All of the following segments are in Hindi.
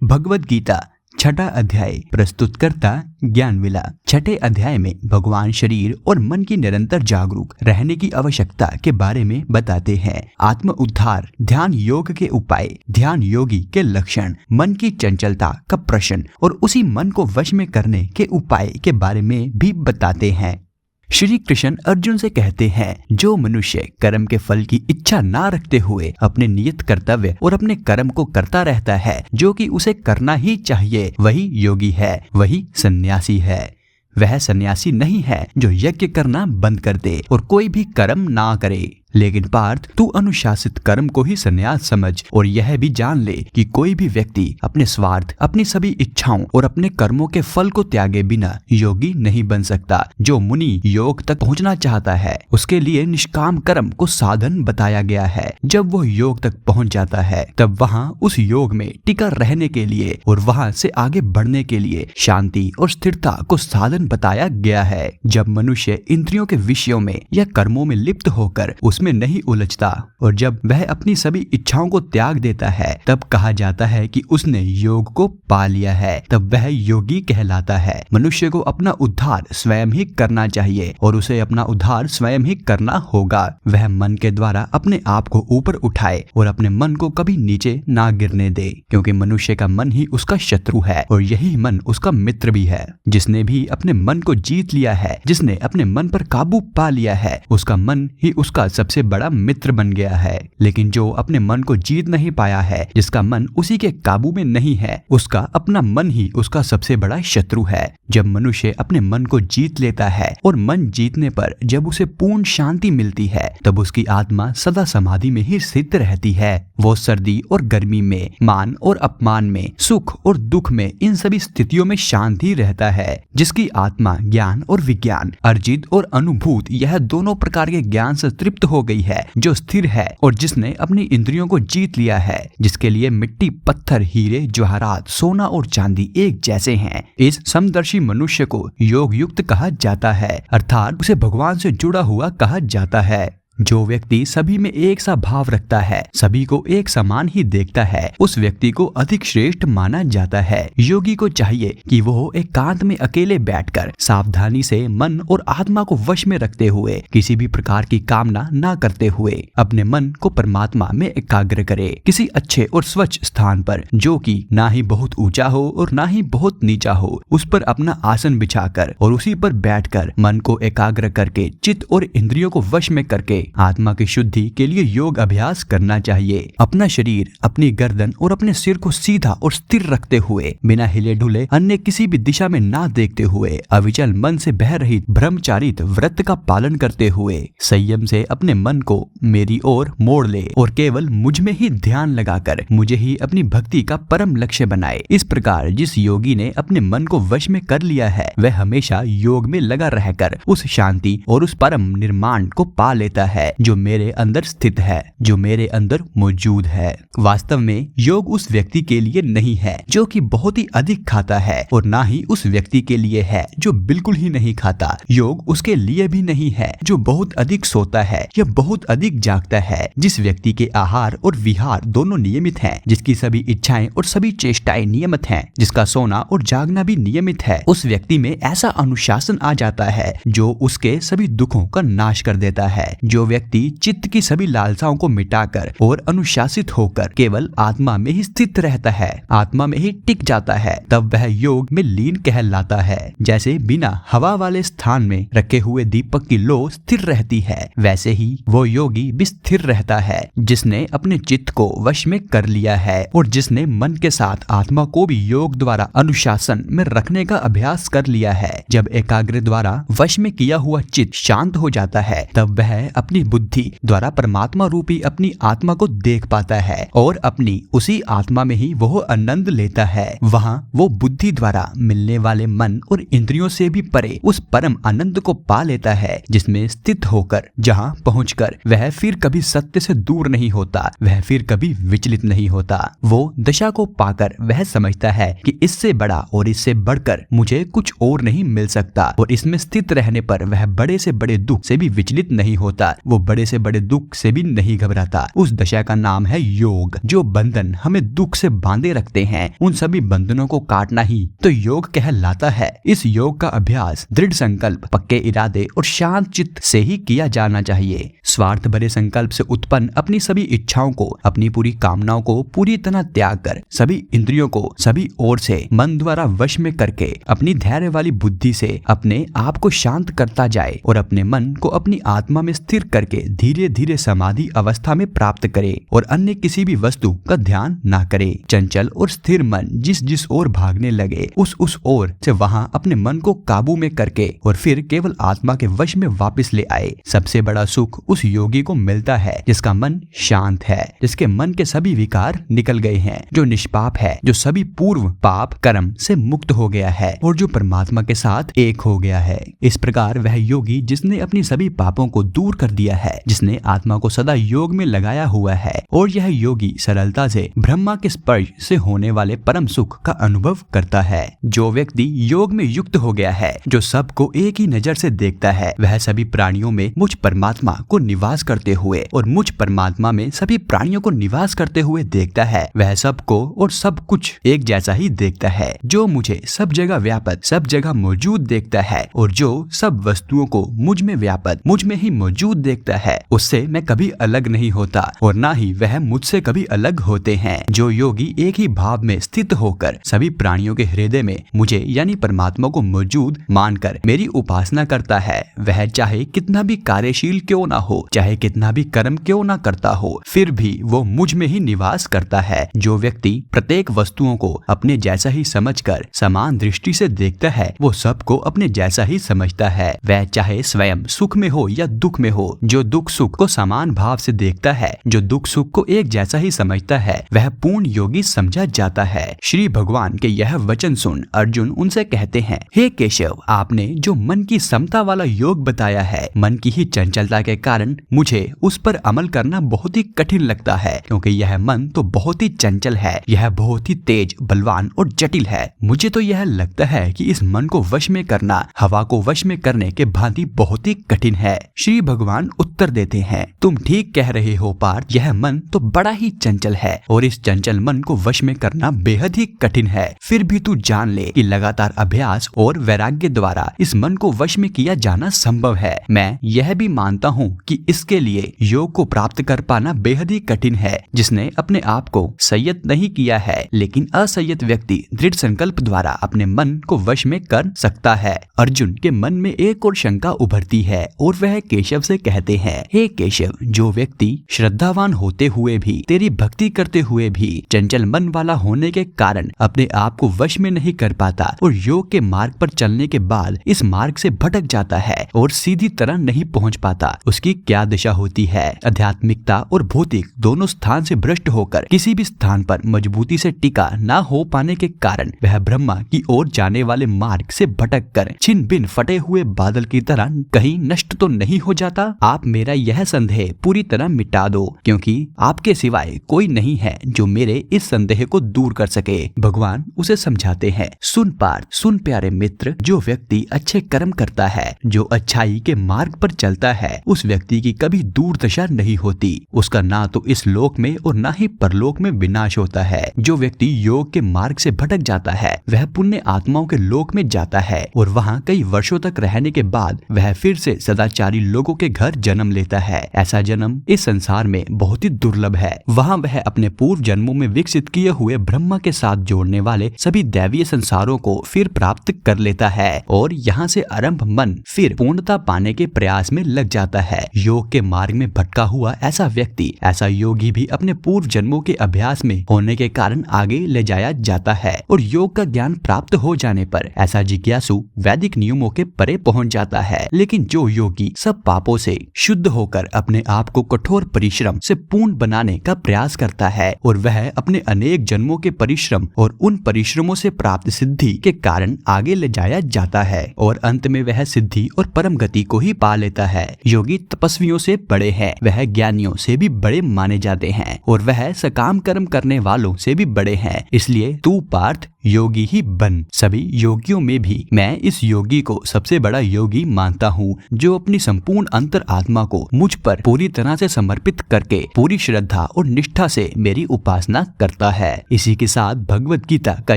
भगवद गीता छठा अध्याय प्रस्तुत करता ज्ञानविला। छठे अध्याय में भगवान शरीर और मन की निरंतर जागरूक रहने की आवश्यकता के बारे में बताते हैं। आत्म उद्धार, ध्यान योग के उपाय, ध्यान योगी के लक्षण, मन की चंचलता का प्रश्न और उसी मन को वश में करने के उपाय के बारे में भी बताते हैं। श्री कृष्ण अर्जुन से कहते हैं, जो मनुष्य कर्म के फल की इच्छा ना रखते हुए अपने नियत कर्तव्य और अपने कर्म को करता रहता है, जो कि उसे करना ही चाहिए, वही योगी है, वही सन्यासी है। वह सन्यासी नहीं है जो यज्ञ करना बंद कर दे और कोई भी कर्म ना करे। लेकिन पार्थ, तू अनुशासित कर्म को ही सन्यास समझ और यह भी जान ले कि कोई भी व्यक्ति अपने स्वार्थ, अपनी सभी इच्छाओं और अपने कर्मों के फल को त्यागे बिना योगी नहीं बन सकता। जो मुनि योग तक पहुंचना चाहता है, उसके लिए निष्काम कर्म को साधन बताया गया है। जब वो योग तक पहुंच जाता है, तब वहां उस योग में टिका रहने के लिए और वहां से आगे बढ़ने के लिए शांति और स्थिरता को साधन बताया गया है। जब मनुष्य इंद्रियों के विषयों में या कर्मों में लिप्त होकर में नहीं उलझता और जब वह अपनी सभी इच्छाओं को त्याग देता है, तब कहा जाता है कि उसने योग को पा लिया है। तब वह योगी कहलाता है। मनुष्य को अपना उद्धार स्वयं ही करना चाहिए और उसे अपना उद्धार स्वयं ही करना होगा। वह मन के द्वारा अपने आप को ऊपर उठाए और अपने मन को कभी नीचे ना गिरने दे, क्योंकि मनुष्य का मन ही उसका शत्रु है और यही मन उसका मित्र भी है। जिसने भी अपने मन को जीत लिया है, जिसने अपने मन पर काबू पा लिया है, उसका मन ही उसका सबसे बड़ा मित्र बन गया है। लेकिन जो अपने मन को जीत नहीं पाया है, जिसका मन उसी के काबू में नहीं है, उसका अपना मन ही उसका सबसे बड़ा शत्रु है। जब मनुष्य अपने मन को जीत लेता है और मन जीतने पर जब उसे पूर्ण शांति मिलती है, तब उसकी आत्मा सदा समाधि में ही स्थित रहती है। वो सर्दी और गर्मी में, मान और अपमान में, सुख और दुख में, इन सभी स्थितियों में शांति रहता है। जिसकी आत्मा ज्ञान और विज्ञान, अर्जित और अनुभूत, यह दोनों प्रकार के ज्ञान से तृप्त हो गई है, जो स्थिर है और जिसने अपनी इंद्रियों को जीत लिया है, जिसके लिए मिट्टी, पत्थर, हीरे, जवाहरात, सोना और चांदी एक जैसे हैं, इस समदर्शी मनुष्य को योग युक्त कहा जाता है, अर्थात उसे भगवान से जुड़ा हुआ कहा जाता है। जो व्यक्ति सभी में एक सा भाव रखता है, सभी को एक समान ही देखता है, उस व्यक्ति को अधिक श्रेष्ठ माना जाता है। योगी को चाहिए कि वो एकांत में अकेले बैठकर सावधानी से मन और आत्मा को वश में रखते हुए, किसी भी प्रकार की कामना ना करते हुए, अपने मन को परमात्मा में एकाग्र करे, किसी अच्छे और स्वच्छ स्थान पर, जो कि ना ही बहुत ऊंचा हो और ना ही बहुत नीचा हो, उस पर अपना आसन बिछाकर और उसी पर बैठकर मन को एकाग्र करके, चित्त और इंद्रियों को वश में करके आत्मा की शुद्धि के लिए योग अभ्यास करना चाहिए। अपना शरीर, अपनी गर्दन और अपने सिर को सीधा और स्थिर रखते हुए, बिना हिले डुले, अन्य किसी भी दिशा में ना देखते हुए, अविचल मन से बह रही ब्रह्मचारित व्रत का पालन करते हुए, संयम से अपने मन को मेरी ओर मोड़ ले और केवल मुझ में ही ध्यान लगाकर मुझे ही अपनी भक्ति का परम लक्ष्य बनाए। इस प्रकार जिस योगी ने अपने मन को वश में कर लिया है, वह हमेशा योग में लगा रहकर उस शांति और उस परम निर्माण को पा लेता है जो मेरे अंदर स्थित है, जो मेरे अंदर मौजूद है। वास्तव में योग उस व्यक्ति के लिए नहीं है जो कि बहुत ही अधिक खाता है और ना ही उस व्यक्ति के लिए है जो बिल्कुल ही नहीं खाता। योग उसके लिए भी नहीं है जो बहुत अधिक सोता है या बहुत अधिक जागता है। जिस व्यक्ति के आहार और विहार दोनों नियमित हैं, जिसकी सभी इच्छाएं और सभी चेष्टाएं नियमित हैं, जिसका सोना और जागना भी नियमित है, उस व्यक्ति में ऐसा अनुशासन आ जाता है जो उसके सभी दुखों का नाश कर देता है। जो व्यक्ति चित्त की सभी लालसाओं को मिटाकर और अनुशासित होकर केवल आत्मा में ही स्थित रहता है, आत्मा में ही टिक जाता है, तब वह योग में लीन कहलाता है। जैसे बिना हवा वाले स्थान में रखे हुए दीपक की लौ स्थिर रहती है, वैसे ही वो योगी भी स्थिर रहता है, जिसने अपने चित्त को वश में कर लिया है और जिसने मन के साथ आत्मा को भी योग द्वारा अनुशासन में रखने का अभ्यास कर लिया है। जब एकाग्र द्वारा वश में किया हुआ चित्त शांत हो जाता है, तब वह अपनी बुद्धि द्वारा परमात्मा रूपी अपनी आत्मा को देख पाता है और अपनी उसी आत्मा में ही वह आनंद लेता है। वहाँ वो बुद्धि द्वारा मिलने वाले मन और इंद्रियों से भी परे उस परम आनंद को पा लेता है, जिसमें स्थित होकर, जहाँ पहुंचकर वह फिर कभी सत्य से दूर नहीं होता, वह फिर कभी विचलित नहीं होता। वो दशा को पाकर वह समझता है कि इससे बड़ा और इससे बढ़कर मुझे कुछ और नहीं मिल सकता और इसमें स्थित रहने पर वह बड़े से बड़े दुख से भी विचलित नहीं होता, वो बड़े से बड़े दुख से भी नहीं घबराता। उस दशा का नाम है योग। जो बंधन हमें दुख से बांधे रखते हैं, उन सभी बंधनों को काटना ही तो योग कहलाता है। इस योग का अभ्यास दृढ़ संकल्प, पक्के इरादे और शांत चित्त से ही किया जाना चाहिए। स्वार्थ भरे संकल्प से उत्पन्न अपनी सभी इच्छाओं को, अपनी पूरी कामनाओं को पूरी तरह त्याग कर, सभी इंद्रियों को सभी ओर से मन द्वारा वश में करके, अपनी धैर्य वाली बुद्धि से अपने आप को शांत करता जाए और अपने मन को अपनी आत्मा में स्थिर करके धीरे धीरे समाधि अवस्था में प्राप्त करे और अन्य किसी भी वस्तु का ध्यान ना करे। चंचल और स्थिर मन जिस जिस ओर भागने लगे, उस ओर से वहां अपने मन को काबू में करके और फिर केवल आत्मा के वश में वापस ले आए। सबसे बड़ा सुख उस योगी को मिलता है जिसका मन शांत है, जिसके मन के सभी विकार निकल गए हैं, जो निष्पाप है, जो सभी पूर्व पाप कर्म से मुक्त हो गया है और जो परमात्मा के साथ एक हो गया है। इस प्रकार वह योगी जिसने अपनी सभी पापों को दूर कर दिया है, जिसने आत्मा को सदा योग में लगाया हुआ है, और यह योगी सरलता से ब्रह्मा के स्पर्श से होने वाले परम सुख का अनुभव करता है। जो व्यक्ति योग में युक्त हो गया है, जो सबको एक ही नजर से देखता है, वह सभी प्राणियों में मुझ परमात्मा को निवास करते हुए और मुझ परमात्मा में सभी प्राणियों को निवास करते हुए देखता है। वह सबको और सब कुछ एक जैसा ही देखता है। जो मुझे सब जगह व्यापक, सब जगह मौजूद देखता है और जो सब वस्तुओं को मुझ में व्यापक, मुझ में ही मौजूद देखता है, उससे मैं कभी अलग नहीं होता और ना ही वह मुझसे कभी अलग होते हैं। जो योगी एक ही भाव में स्थित होकर सभी प्राणियों के हृदय में मुझे यानी परमात्मा को मौजूद मानकर मेरी उपासना करता है, वह चाहे कितना भी कार्यशील क्यों ना हो, चाहे कितना भी कर्म क्यों ना करता हो, फिर भी वो मुझ में ही निवास करता है। जो व्यक्ति प्रत्येक वस्तुओं को अपने जैसा ही समझकर समान दृष्टि से देखता है, वो सबको अपने जैसा ही समझता है। वह चाहे स्वयं सुख में हो या दुख में हो, जो दुख सुख को समान भाव से देखता है, जो दुख सुख को एक जैसा ही समझता है, वह पूर्ण योगी समझा जाता है। श्री भगवान के यह वचन सुन अर्जुन उनसे कहते हैं, हे केशव, आपने जो मन की समता वाला योग बताया है, मन की ही चंचलता के कारण मुझे उस पर अमल करना बहुत ही कठिन लगता है, क्योंकि यह मन तो बहुत ही चंचल है, यह बहुत ही तेज, बलवान और जटिल है। मुझे तो यह लगता है कि इस मन को वश में करना हवा को वश में करने के भांति बहुत ही कठिन है। श्री भगवान उत्तर देते हैं, तुम ठीक कह रहे हो पार्थ, यह मन तो बड़ा ही चंचल है और इस चंचल मन को वश में करना बेहद ही कठिन है। फिर भी तू जान ले कि लगातार अभ्यास और वैराग्य द्वारा इस मन को वश में किया जाना संभव है। मैं यह भी मानता हूँ कि इसके लिए योग को प्राप्त कर पाना बेहद ही कठिन है। जिसने अपने आप को संयत नहीं किया है, लेकिन असंयत व्यक्ति दृढ़ संकल्प द्वारा अपने मन को वश में कर सकता है। अर्जुन के मन में एक और शंका उभरती है और वह केशव से कहते हैं, हे केशव, जो व्यक्ति श्रद्धावान होते हुए भी, तेरी भक्ति करते हुए भी चंचल मन वाला होने के कारण अपने आप को वश में नहीं कर पाता और योग के मार्ग पर चलने के बाद इस मार्ग से भटक जाता है और सीधी तरह नहीं पहुंच पाता, उसकी क्या दशा होती है। आध्यात्मिकता और भौतिक दोनों स्थान से भ्रष्ट होकर किसी भी स्थान पर मजबूती से टिका न हो पाने के कारण वह ब्रह्मा की ओर जाने वाले मार्ग से भटक कर छिन बिन फटे हुए बादल की तरह कहीं नष्ट तो नहीं हो जाता। आप मेरा यह संदेह पूरी तरह मिटा दो, क्योंकि आपके सिवाय कोई नहीं है जो मेरे इस संदेह को दूर कर सके। भगवान उसे समझाते हैं, सुन पार्थ, सुन प्यारे मित्र, जो व्यक्ति अच्छे कर्म करता है, जो अच्छाई के मार्ग पर चलता है, उस व्यक्ति की कभी दूरदशा नहीं होती। उसका ना तो इस लोक में और ना ही परलोक में विनाश होता है। जो व्यक्ति योग के मार्ग से भटक जाता है, वह पुण्य आत्माओं के लोक में जाता है और वहाँ कई वर्षों तक रहने के बाद वह फिर से सदाचारी लोगों के घर जन्म लेता है। ऐसा जन्म इस संसार में बहुत ही दुर्लभ है। वहाँ वह अपने पूर्व जन्मों में विकसित किए हुए ब्रह्मा के साथ जोड़ने वाले सभी दैवीय संसारों को फिर प्राप्त कर लेता है और यहाँ से आरंभ मन फिर पूर्णता पाने के प्रयास में लग जाता है। योग के मार्ग में भटका हुआ ऐसा व्यक्ति, ऐसा योगी भी अपने पूर्व जन्मों के अभ्यास में होने के कारण आगे ले जाया जाता है और योग का ज्ञान प्राप्त हो जाने पर ऐसा जिज्ञासु वैदिक नियमों के परे पहुंच जाता है। लेकिन जो योगी सब पापों से शुद्ध होकर अपने आप को कठोर परिश्रम से पूर्ण बनाने का प्रयास करता है और वह अपने अनेक जन्मों के परिश्रम और उन परिश्रमों से प्राप्त सिद्धि के कारण आगे ले जाया जाता है और अंत में वह सिद्धि और परम गति को ही पा लेता है। योगी तपस्वियों से बड़े हैं, वह ज्ञानियों से भी बड़े माने जाते हैं और वह सकाम कर्म करने वालों से भी बड़े हैं। इसलिए तू पार्थ योगी ही बन। सभी योगियों में भी मैं इस योगी को सबसे बड़ा योगी मानता हूँ, जो अपनी संपूर्ण अंतर आत्मा को मुझ पर पूरी तरह से समर्पित करके पूरी श्रद्धा और निष्ठा से मेरी उपासना करता है। इसी के साथ भगवत गीता का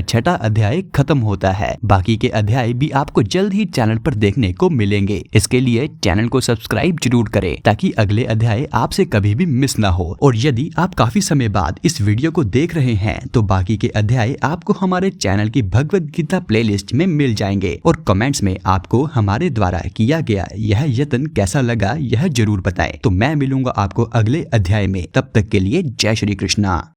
6वां अध्याय खत्म होता है। बाकी के अध्याय भी आपको जल्द ही चैनल पर देखने को मिलेंगे। इसके लिए चैनल को सब्सक्राइब जरूर करें ताकि अगले अध्याय आपसे कभी भी मिस ना हो। और यदि आप काफी समय बाद इस वीडियो को देख रहे हैं तो बाकी के अध्याय आपको हमारे चैनल की भगवत गीता प्लेलिस्ट में मिल जाएंगे। और कमेंट्स में आपको हमारे द्वारा किया गया यह यत्न कैसा लगा यह जरूर बताएं। तो मैं मिलूंगा आपको अगले अध्याय में, तब तक के लिए जय श्री कृष्णा।